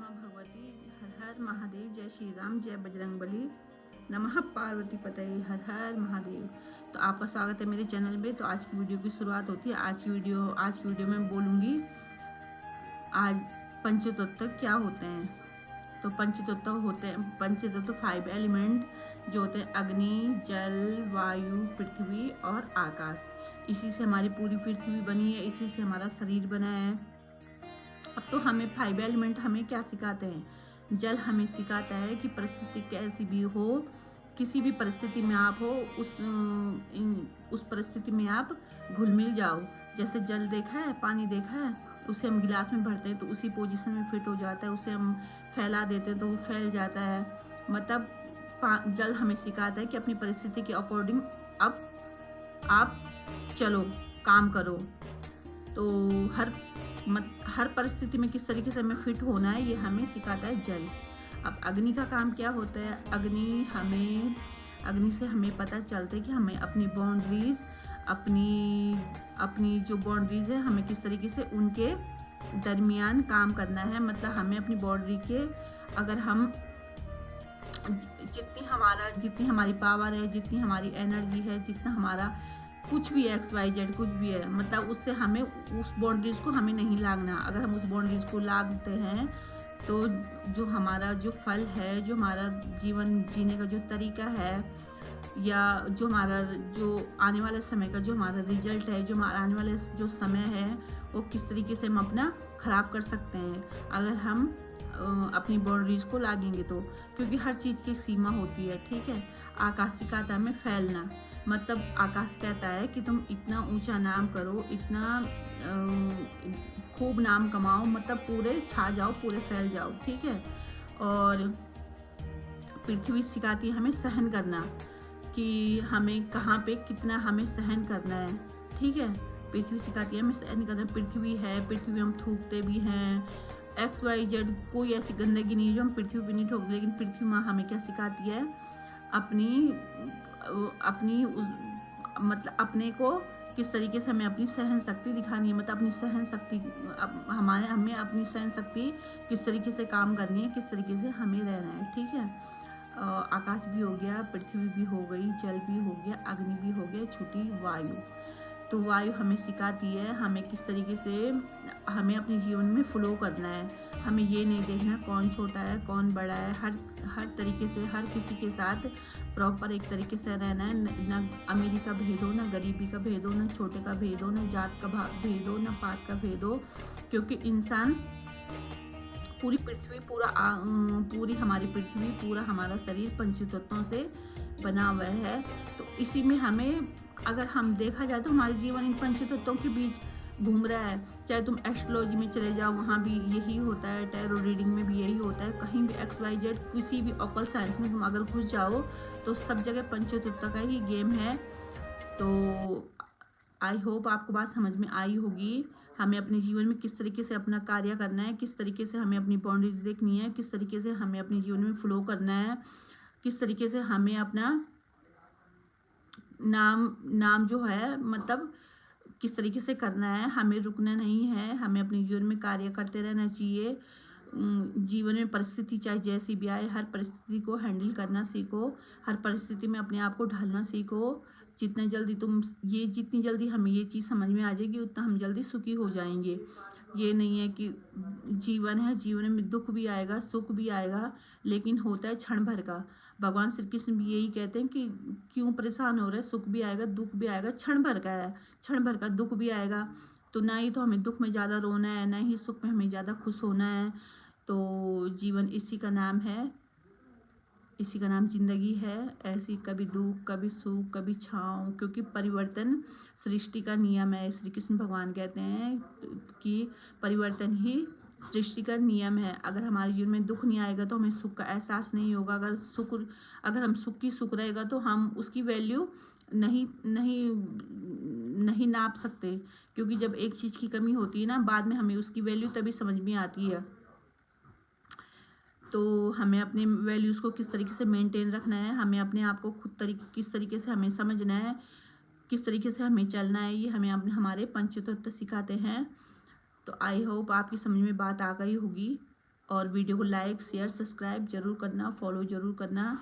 नमः भगवती। हर हर महादेव। जय श्री राम, जय बजरंगबली। नमः पार्वती पतये। हर हर महादेव। तो आपका स्वागत है मेरे चैनल में। तो आज की वीडियो की शुरुआत होती है। आज की वीडियो में बोलूँगी आज पंचतत्व क्या होते हैं। तो पंचतत्व 5 एलिमेंट जो होते हैं अग्नि, जल, वायु, पृथ्वी और आकाश। इसी से हमारी पूरी पृथ्वी बनी है, इसी से हमारा शरीर बना है। अब तो हमें 5 एलिमेंट हमें क्या सिखाते हैं। जल हमें सिखाता है कि परिस्थिति कैसी भी हो, किसी भी परिस्थिति में आप हो, उस परिस्थिति में आप घुल मिल जाओ। जैसे जल देखा है, पानी देखा है, उसे हम गिलास में भरते हैं तो उसी पोजीशन में फिट हो जाता है। उसे हम फैला देते हैं तो वो फैल जाता है। मतलब जल हमें सिखाता है कि अपनी परिस्थिति के अकॉर्डिंग अब आप चलो, काम करो। तो हर परिस्थिति में किस तरीके से हमें फिट होना है, ये हमें सिखाता है जल। अब अग्नि का काम क्या होता है। अग्नि से हमें पता चलता है कि हमें अपनी बाउंड्रीज, अपनी जो बाउंड्रीज है, हमें किस तरीके से उनके दरमियान काम करना है। मतलब हमें अपनी बाउंड्री के, अगर हम जितनी हमारी पावर है, जितनी हमारी एनर्जी है, जितना हमारा कुछ भी XYZ कुछ भी है, मतलब उससे हमें उस बाउंड्रीज को हमें नहीं लागना। अगर हम उस बाउंड्रीज को लागते हैं तो जो हमारा जो फल है, जो हमारा जीवन जीने का जो तरीका है, या जो आने वाले समय का जो हमारा रिजल्ट है, जो हमारा आने वाले जो समय है, वो किस तरीके से हम अपना ख़राब कर सकते हैं अगर हम अपनी बाउंड्रीज को लागेंगे तो। क्योंकि हर चीज़ की एक सीमा होती है, ठीक है। आकाश सिखाता है हमें फैलना। मतलब आकाश कहता है कि तुम इतना ऊंचा नाम करो, इतना खूब नाम कमाओ, मतलब पूरे छा जाओ, पूरे फैल जाओ, ठीक है। और पृथ्वी सिखाती है हमें सहन करना, कि हमें कहाँ पे कितना हमें सहन करना है, ठीक है। पृथ्वी सिखाती है हमें सहन करना। पृथ्वी है, पृथ्वी हम थूकते भी हैं। XYZ कोई ऐसी गंदगी नहीं जो हम पृथ्वी पे नहीं ठोकते। लेकिन पृथ्वी माँ हमें क्या सिखाती है, मतलब अपने को किस तरीके से हमें अपनी सहन शक्ति दिखानी है। मतलब अपनी सहन शक्ति हमें अपनी सहन शक्ति किस तरीके से काम करनी है, किस तरीके से हमें रहना है, ठीक है। आकाश भी हो गया, पृथ्वी भी हो गई, जल भी हो गया, अग्नि भी हो गया, छुटी वायु। तो वायु हमें सिखाती है हमें किस तरीके से हमें अपने जीवन में फ्लो करना है। हमें ये नहीं देखना कौन छोटा है कौन बड़ा है। हर तरीके से हर किसी के साथ प्रॉपर एक तरीके से रहना है। न अमीरी का भेद हो, न गरीबी का भेद हो, न छोटे का भेद हो, न जात का भेद हो, न पात का भेद हो। क्योंकि इंसान पूरी हमारी पृथ्वी, पूरा हमारा शरीर पंचतत्वों से बना हुआ है। तो इसी में हमें, अगर हम देखा जाए तो हमारे जीवन इन पंचतत्वों के बीच घूम रहा है। चाहे तुम एस्ट्रोलॉजी में चले जाओ, वहाँ भी यही होता है। टैरो रीडिंग में भी यही होता है। कहीं भी XYZ किसी भी ऑकल्ट साइंस में तुम अगर घुस जाओ तो सब जगह पंचतत्व का ही गेम है। तो आई होप आपको बात समझ में आई होगी। हमें अपने जीवन में किस तरीके से अपना कार्य करना है, किस तरीके से हमें अपनी बाउंड्रीज देखनी है, किस तरीके से हमें अपने जीवन में फ्लो करना है, किस तरीके से हमें अपना नाम जो है, मतलब किस तरीके से करना है। हमें रुकना नहीं है, हमें अपने जीवन में कार्य करते रहना चाहिए। जीवन में परिस्थिति चाहे जैसी भी आए, हर परिस्थिति को हैंडल करना सीखो। हर परिस्थिति में अपने आप को ढालना सीखो। जितनी जल्दी हमें ये चीज़ समझ में आ जाएगी, उतना हम जल्दी सुखी हो जाएंगे। ये नहीं है कि जीवन है, जीवन में दुख भी आएगा, सुख भी आएगा, लेकिन होता है क्षण भर का। भगवान श्री कृष्ण भी यही कहते हैं कि क्यों परेशान हो रहे, सुख भी आएगा, दुख भी आएगा, क्षण भर का है, क्षण भर का दुख भी आएगा। तो ना ही तो हमें दुख में ज़्यादा रोना है, ना ही सुख में हमें ज़्यादा खुश होना है। तो जीवन इसी का नाम है, इसी का नाम जिंदगी है। ऐसी कभी दुख, कभी सुख, कभी छाँव, क्योंकि परिवर्तन सृष्टि का नियम है। श्री कृष्ण भगवान कहते हैं कि परिवर्तन ही सृष्टि का नियम है। अगर हमारे जीवन में दुख नहीं आएगा तो हमें सुख का एहसास नहीं होगा। अगर हम सुख रहेगा तो हम उसकी वैल्यू नहीं नाप सकते। क्योंकि जब एक चीज़ की कमी होती है ना, बाद में हमें उसकी वैल्यू तभी समझ में आती है। तो हमें अपने वैल्यूज़ को किस तरीके से मेंटेन रखना है, हमें अपने आप को किस तरीके से हमें समझना है, किस तरीके से हमें चलना है, ये हमें हमारे पंचतत्व सिखाते हैं। तो आई होप आपकी समझ में बात आ गई होगी। और वीडियो को लाइक शेयर सब्सक्राइब जरूर करना, फॉलो ज़रूर करना।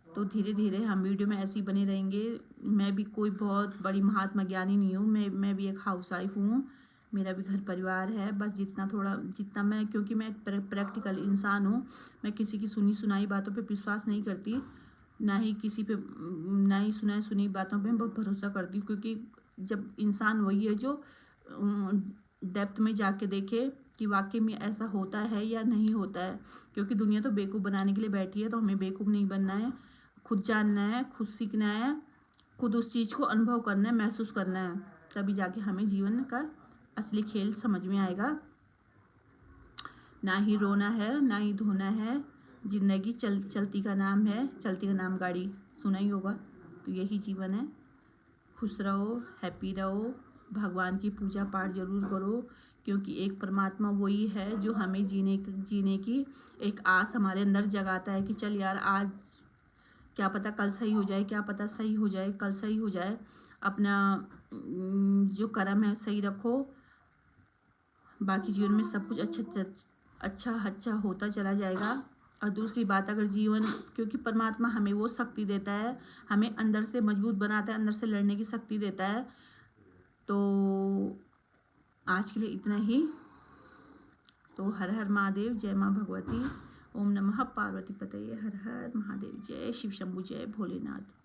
तो धीरे धीरे हम वीडियो में ऐसे ही बने रहेंगे। मैं भी कोई बहुत बड़ी महात्मा ज्ञानी नहीं हूँ, मैं भी एक हाउस वाइफ हूँ। मेरा भी घर परिवार है, बस जितना मैं, क्योंकि मैं एक प्रैक्टिकल इंसान हूँ। मैं किसी की सुनी सुनाई बातों पे विश्वास नहीं करती, ना ही किसी पे, ना ही सुनाई सुनी बातों पे बहुत भरोसा करती हूँ। क्योंकि जब इंसान वही है जो डेप्थ में जाके देखे कि वाकई में ऐसा होता है या नहीं होता है। क्योंकि दुनिया तो बेवकूफ़ बनाने के लिए बैठी है, तो हमें बेवकूफ़ नहीं बनना है। खुद जानना है, खुद सीखना है, खुद उस चीज़ को अनुभव करना है, महसूस करना है, तभी जाके हमें जीवन का असली खेल समझ में आएगा। ना ही रोना है, ना ही धोना है, जिंदगी चलती का नाम है, चलती का नाम गाड़ी, सुना ही होगा। तो यही जीवन है। खुश रहो, हैप्पी रहो, भगवान की पूजा पाठ जरूर करो, क्योंकि एक परमात्मा वही है जो हमें जीने की एक आस हमारे अंदर जगाता है कि चल यार, आज क्या पता कल सही हो जाए, क्या पता सही हो जाए, कल सही हो जाए। अपना जो कर्म है सही रखो, बाकी जीवन में सब कुछ अच्छा होता चला जाएगा। और दूसरी बात, अगर जीवन, क्योंकि परमात्मा हमें वो शक्ति देता है, हमें अंदर से मजबूत बनाता है, अंदर से लड़ने की शक्ति देता है। तो आज के लिए इतना ही। तो हर हर महादेव, जय माँ भगवती, ओम नमः पार्वती पतये, हर हर महादेव, जय शिव शंभु, जय भोलेनाथ।